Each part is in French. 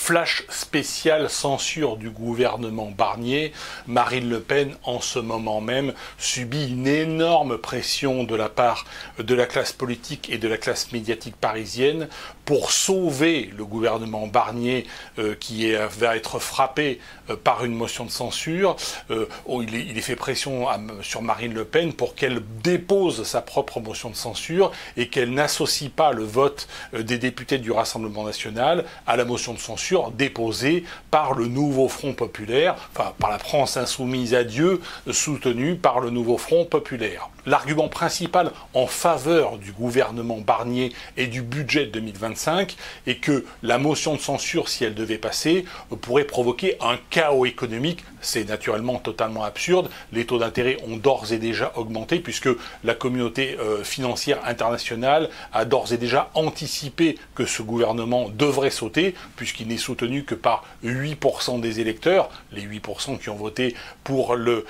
Flash spécial censure du gouvernement Barnier. Marine Le Pen, en ce moment même, subit une énorme pression de la part de la classe politique et de la classe médiatique parisienne pour sauver le gouvernement Barnier va être frappé par une motion de censure. Il est fait pression sur Marine Le Pen pour qu'elle dépose sa propre motion de censure et qu'elle n'associe pas le vote des députés du Rassemblement national à la motion de censure déposée par le nouveau Front populaire, enfin par la France insoumise à Dieu, soutenue par le nouveau Front populaire. L'argument principal en faveur du gouvernement Barnier et du budget 2025 est que la motion de censure, si elle devait passer, pourrait provoquer un chaos économique. C'est naturellement totalement absurde. Les taux d'intérêt ont d'ores et déjà augmenté puisque la communauté financière internationale a d'ores et déjà anticipé que ce gouvernement devrait sauter puisqu'il n'est soutenu que par 8% des électeurs, les 8% qui ont voté pour le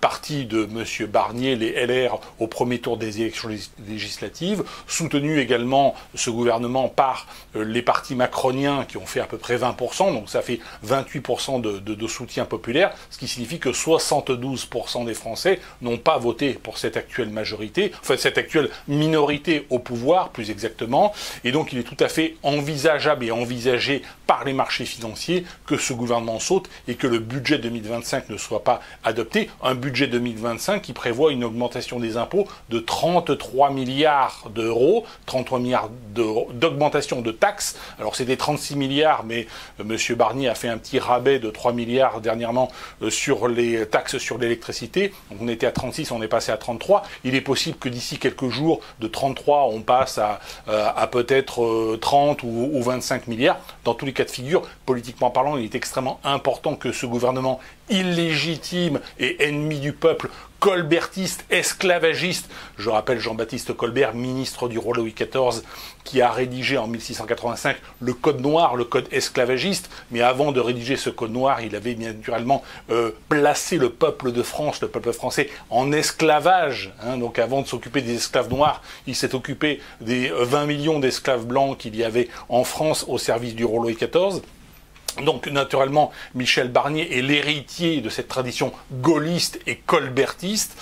parti de M. Barnier, les LR, au premier tour des élections législatives, soutenu également ce gouvernement par les partis macroniens qui ont fait à peu près 20%, donc ça fait 28% de soutien populaire, ce qui signifie que 72% des Français n'ont pas voté pour cette actuelle majorité, enfin cette actuelle minorité au pouvoir, plus exactement, et donc il est tout à fait envisageable et envisagé par les marchés financiers que ce gouvernement saute et que le budget 2025 ne soit pas adopté. Un budget 2025 qui prévoit une augmentation des impôts de 33 milliards d'euros, 33 milliards d'augmentation de taxes. Alors c'était 36 milliards, mais M. Barnier a fait un petit rabais de 3 milliards dernièrement sur les taxes sur l'électricité. Donc on était à 36, on est passé à 33. Il est possible que d'ici quelques jours, de 33, on passe à peut-être 30 ou 25 milliards. Dans tous les cas de figure, politiquement parlant, il est extrêmement important que ce gouvernement illégitime et ennemi du peuple, colbertiste, esclavagiste, je rappelle Jean-Baptiste Colbert, ministre du roi Louis XIV, qui a rédigé en 1685 le code noir, le code esclavagiste, mais avant de rédiger ce code noir, il avait bien naturellement placé le peuple de France, le peuple français, en esclavage. Donc avant de s'occuper des esclaves noirs, il s'est occupé des 20 millions d'esclaves blancs qu'il y avait en France au service du roi Louis XIV. Donc, naturellement, Michel Barnier est l'héritier de cette tradition gaulliste et colbertiste.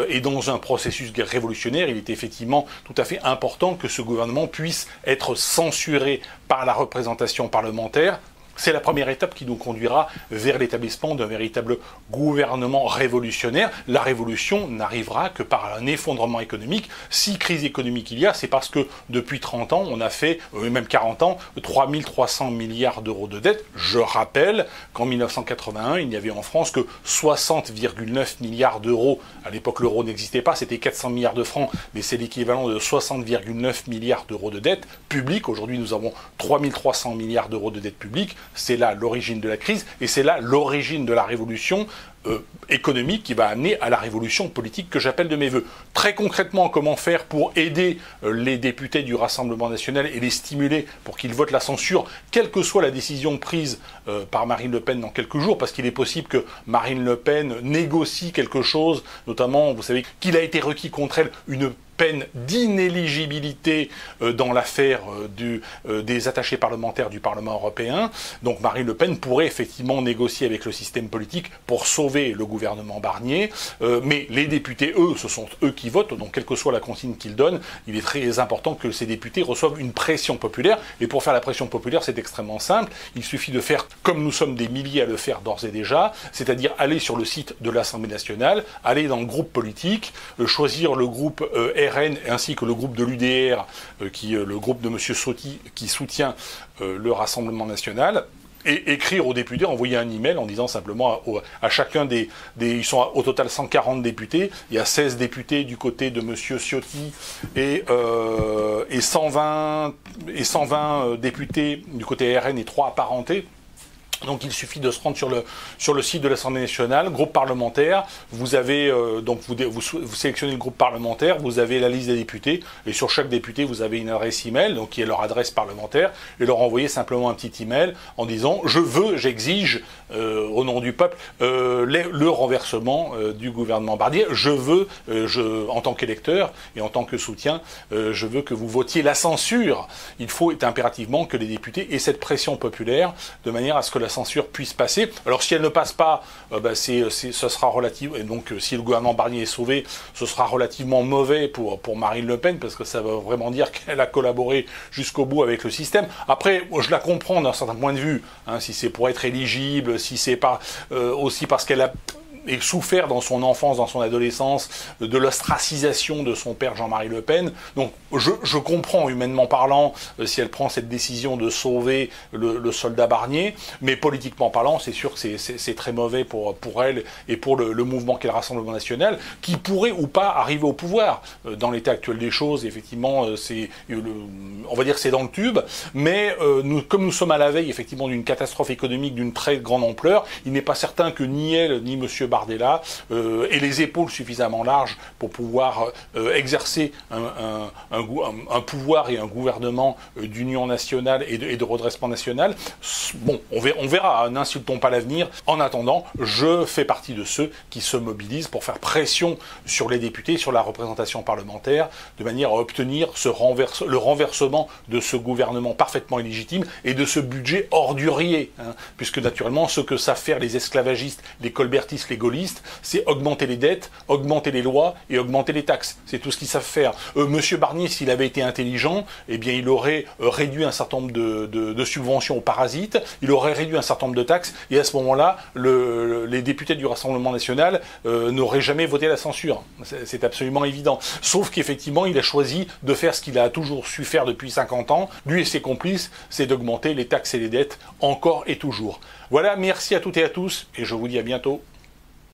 Et dans un processus révolutionnaire, il est effectivement tout à fait important que ce gouvernement puisse être censuré par la représentation parlementaire. C'est la première étape qui nous conduira vers l'établissement d'un véritable gouvernement révolutionnaire. La révolution n'arrivera que par un effondrement économique. Si crise économique il y a, c'est parce que depuis 30 ans, on a fait, même 40 ans, 3300 milliards d'euros de dette. Je rappelle qu'en 1981, il n'y avait en France que 60,9 milliards d'euros. À l'époque, l'euro n'existait pas, c'était 400 milliards de francs, mais c'est l'équivalent de 60,9 milliards d'euros de dette publique. Aujourd'hui, nous avons 3300 milliards d'euros de dette publique. C'est là l'origine de la crise et c'est là l'origine de la révolution économique qui va amener à la révolution politique que j'appelle de mes voeux. Très concrètement, comment faire pour aider les députés du Rassemblement national et les stimuler pour qu'ils votent la censure, quelle que soit la décision prise par Marine Le Pen dans quelques jours, parce qu'il est possible que Marine Le Pen négocie quelque chose, notamment, vous savez, qu'il a été requis contre elle une peine d'inéligibilité dans l'affaire des attachés parlementaires du Parlement européen. Donc Marine Le Pen pourrait effectivement négocier avec le système politique pour sauver le gouvernement Barnier. Mais les députés, eux, ce sont eux qui votent. Donc quelle que soit la consigne qu'ils donnent, il est très important que ces députés reçoivent une pression populaire. Et pour faire la pression populaire, c'est extrêmement simple. Il suffit de faire, comme nous sommes des milliers à le faire d'ores et déjà, c'est-à-dire aller sur le site de l'Assemblée nationale, aller dans le groupe politique, choisir le groupe RN ainsi que le groupe de l'UDR, le groupe de M. Sotti qui soutient le Rassemblement national, et écrire aux députés, envoyer un email en disant simplement à chacun ils sont au total 140 députés, il y a 16 députés du côté de M. Ciotti et 120 députés du côté RN et 3 apparentés. Donc il suffit de se rendre sur le site de l'Assemblée nationale, groupe parlementaire, vous avez donc vous sélectionnez le groupe parlementaire, vous avez la liste des députés, et sur chaque député vous avez une adresse email, donc qui est leur adresse parlementaire, et leur envoyer simplement un petit email en disant j'exige au nom du peuple le renversement du gouvernement Barnier, en tant qu'électeur et en tant que soutien, je veux que vous votiez la censure. Il faut impérativement que les députés aient cette pression populaire de manière à ce que la censure puisse passer. Alors si elle ne passe pas, ce sera relativement, et donc si le gouvernement Barnier est sauvé, ce sera relativement mauvais pour Marine Le Pen, parce que ça veut vraiment dire qu'elle a collaboré jusqu'au bout avec le système. Après, je la comprends d'un certain point de vue, hein, si c'est pour être éligible, si c'est pas aussi parce qu'elle a et souffert dans son enfance, dans son adolescence, de l'ostracisation de son père Jean-Marie Le Pen. Donc je comprends, humainement parlant, si elle prend cette décision de sauver le soldat Barnier, mais politiquement parlant, c'est sûr que c'est très mauvais pour elle et pour le mouvement qu'est le Rassemblement national, qui pourrait ou pas arriver au pouvoir. Dans l'état actuel des choses, effectivement, on va dire que c'est dans le tube, mais comme nous sommes à la veille, effectivement, d'une catastrophe économique d'une très grande ampleur, il n'est pas certain que ni elle, ni M. Bardella aient les épaules suffisamment larges pour pouvoir exercer un pouvoir et un gouvernement d'union nationale et de redressement national. Bon, on verra, n'insultons pas l'avenir. En attendant, je fais partie de ceux qui se mobilisent pour faire pression sur les députés, sur la représentation parlementaire, de manière à obtenir le renversement de ce gouvernement parfaitement illégitime et de ce budget ordurier, hein, puisque naturellement, ce que savent faire les esclavagistes, les colbertistes, les gaullistes, c'est augmenter les dettes, augmenter les lois et augmenter les taxes. C'est tout ce qu'ils savent faire. Monsieur Barnier, s'il avait été intelligent, eh bien, il aurait réduit un certain nombre de subventions aux parasites, il aurait réduit un certain nombre de taxes, et à ce moment-là, les députés du Rassemblement national n'auraient jamais voté la censure. C'est absolument évident. Sauf qu'effectivement, il a choisi de faire ce qu'il a toujours su faire depuis 50 ans, lui et ses complices, c'est d'augmenter les taxes et les dettes encore et toujours. Voilà, merci à toutes et à tous, et je vous dis à bientôt.